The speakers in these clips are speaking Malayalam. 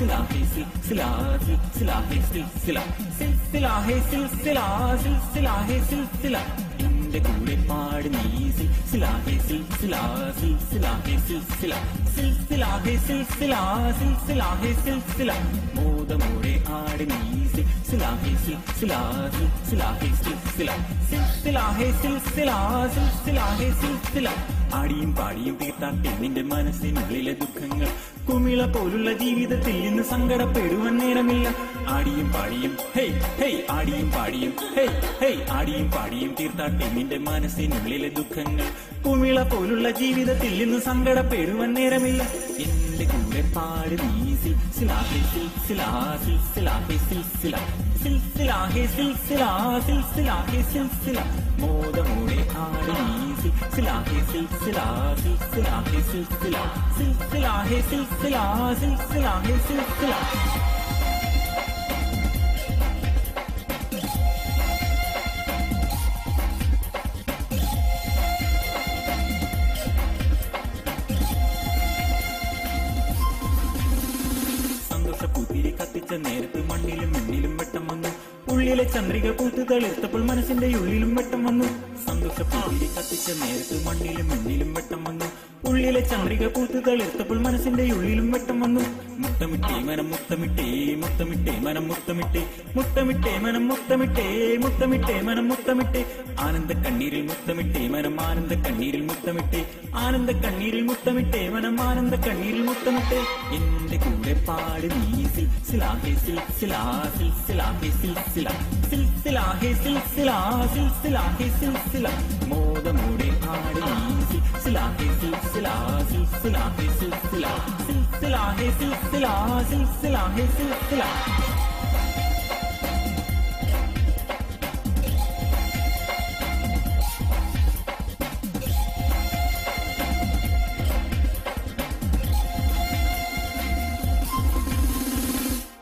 सिलसिला है सिलसिला सिलसिला है सिलसिला सिलसिला है सिलसिला सिलसिला है सिलसिला എന്റെ കൂടെ പാട് നീ സിൽസില ഹേ സിൽസില സിൽസില ഹേ സിൽസില സിൽസില ഹേ സിൽസില സിൽസില ഹേ സിൽസില മോദമോടെ ആട് നീ സിൽസില ഹേ സിൽസില സിൽസില ഹേ സിൽസില സിൽസില ഹേ സിൽസില സിൽസില ഹേ സിൽസില ആടിയും പാടിയും തീർത്താട്ടെ നിന്റെ മനസ്സിനുള്ളിലെ ദുഃഖങ്ങൾ കുമിള പോലുള്ള ജീവിതത്തിൽ ഇന്ന് സങ്കടപ്പെടുവാൻ നേരമില്ല ആടിയും പാടിയും ഹേയ് ഹേയ് ആടിയും പാടിയും ഹേയ് ഹേയ് ആടിയും പാടിയും തീർത്താട്ടെ നിന്റെ മനസ്സിനുള്ളിലെ ദുഃഖങ്ങൾ കുമിള പോലുള്ള ജീവിതത്തിൽ ഇന്ന് സങ്കടപ്പെടുവാൻ നേരമില്ല എന്റെ കൂടെ പാട് നീ സിൽസില ഹേ സിൽസില സിൽസില ഹേ സിൽസില സിൽസില ഹേ സിൽസില സിൽസില ഹേ സിൽസില മോദമോടെ ആട് നീ സിൽസില ഹേ സിൽസില സിൽസില ഹേ സിൽസില സിൽസില ഹേ സിൽസില സിൽസില ഹേ സിൽസില സന്തോഷപ്പൂത്തിരി കത്തിച്ച നേരത്ത് മണ്ണിലും മണ്ണിലും വെട്ടം വന്നു ഉള്ളിലെ ചന്ദ്രിക പൂത്ത് തളിർത്തപ്പോൾ മനസ്സിന്റെ ഉള്ളിലും വെട്ടം വന്നു സന്തോഷപ്പൂത്തിരി കത്തിച്ച നേരത്ത് മണ്ണിലും മണ്ണിലും വെട്ടം വന്നു ഉള്ളിലെ ചന്ദ്രിക പൂത്ത് തളിർത്തപ്പോൾ മനസ്സിന്റെ ഉള്ളിലും വെട്ടം വന്നു മുത്തമിട്ടേ മനം മുത്തമിട്ടേ മുത്തമിട്ടേ മനം മുത്തമിട്ടേ മുത്തമിട്ടേ മനം മുത്തമിട്ടേ മുത്തമിട്ടേ മനം മുത്തമിട്ടേ ആനന്ദ കണ്ണീരിൽ മുത്തമിട്ടേ മനം ആനന്ദ കണ്ണീരിൽ മുത്തമിട്ടേ ആനന്ദ കണ്ണീരിൽ മുത്തമിട്ടേ മനം ആനന്ദ കണ്ണീരിൽ മുത്തമിട്ടേ എന്റെ കൂടെ പാട് നീ സിൽസില ഹേ സിൽസില സിൽസില ഹേ സിൽസില സിൽസില ഹേ സിൽസില സിൽസില ഹേ സിൽസില മോദമോടെ ആട് നീ സിൽസില ഹേ സിൽസില സിൽസില ഹേ സിൽസില സിൽസില ഹേ സിൽസില സിൽസില ഹേ സിൽസില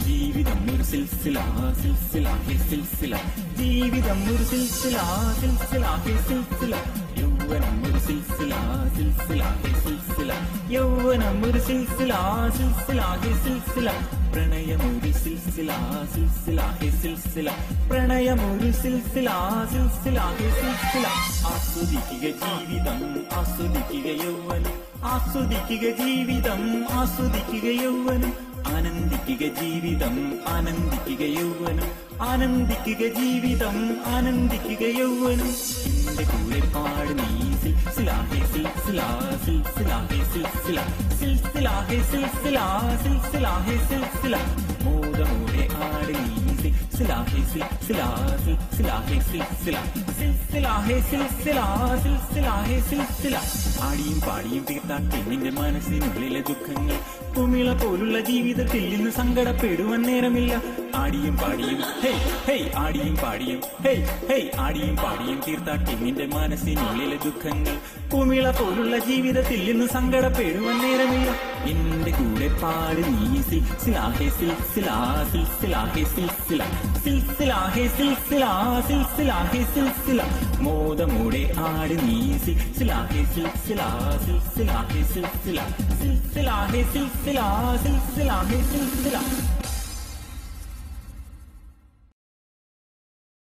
ജീവിതം ഒരു സിൽസില സിൽസില ഹേ സിൽസില ജീവിതം ഒരു സിൽസില സിൽസില ഹേ സിൽസില യൗവനം ഒരു സിൽസില സിൽസില ഹേ സിൽസില യൗവനം ഒരു സിൽസില സിൽസില ഹേ സിൽസില പ്രണയം ഒരു സിൽസില സിൽസില ഹേ സിൽസില പ്രണയം ഒരു സിൽസില സിൽസില ഹേ സിൽസില ആസ്വദിക്കുക ജീവിതം ആസ്വദിക്കുക യൗവനം ആസ്വദിക്കുക ജീവിതം ആസ്വദിക്കുക യൗവനം ആനന്ദിക്കുക ജീവിതം ആനന്ദിക്കുക യൗവനം ആനന്ദിക്കുക ജീവിതം ആനന്ദിക്കുക യൗവനം എന്റെ കൂടെ പാട് നീ സിൽസില ഹേ സിൽസില സിൽസില ഹേ സിൽസില സിൽസില ഹേ സിൽസില സിൽസില ഹേ സിൽസില മോദമോടെ ആട് നീ സിൽസില ഹേ സിൽസില സിൽസില ഹേ സിൽസില സിൽസില ഹേ സിൽസില സിൽസില ഹേ സിൽസില ആടിയും പാടിയും തീർത്താട്ടെ നിന്റെ മനസ്സിനുള്ളിലെ ദുഃഖങ്ങൾ കുമിള പോലുള്ള ജീവിതത്തിൽ ഇന്ന് സങ്കടപ്പെടുവാൻ നേരമില്ല ആടിയും പാടിയും ഹേയ് ഹേയ് ആടിയും പാടിയും ഹേയ് ഹേയ് ആടിയും പാടിയും തീർത്താട്ടെ നിന്റെ മനസ്സിനുള്ളിലെ ദുഃഖങ്ങൾ കുമിള പോലുള്ള ജീവിതത്തിൽ ഇന്ന് സങ്കടപ്പെടുവാൻ നേരമില്ല എന്റെ കൂടെ പാട് നീ സിൽസില ഹേ സിൽസില സിൽസില ഹേ സിൽസില സിൽസില ഹേ സിൽസില സിൽസില ഹേ സിൽസില മോദമോടെ ആട് നീ സിൽസില ഹേ സിൽസില സിൽസില ഹേ സിൽസില സിൽസില ഹേ സിൽസില സിൽസില ഹേ സിൽസില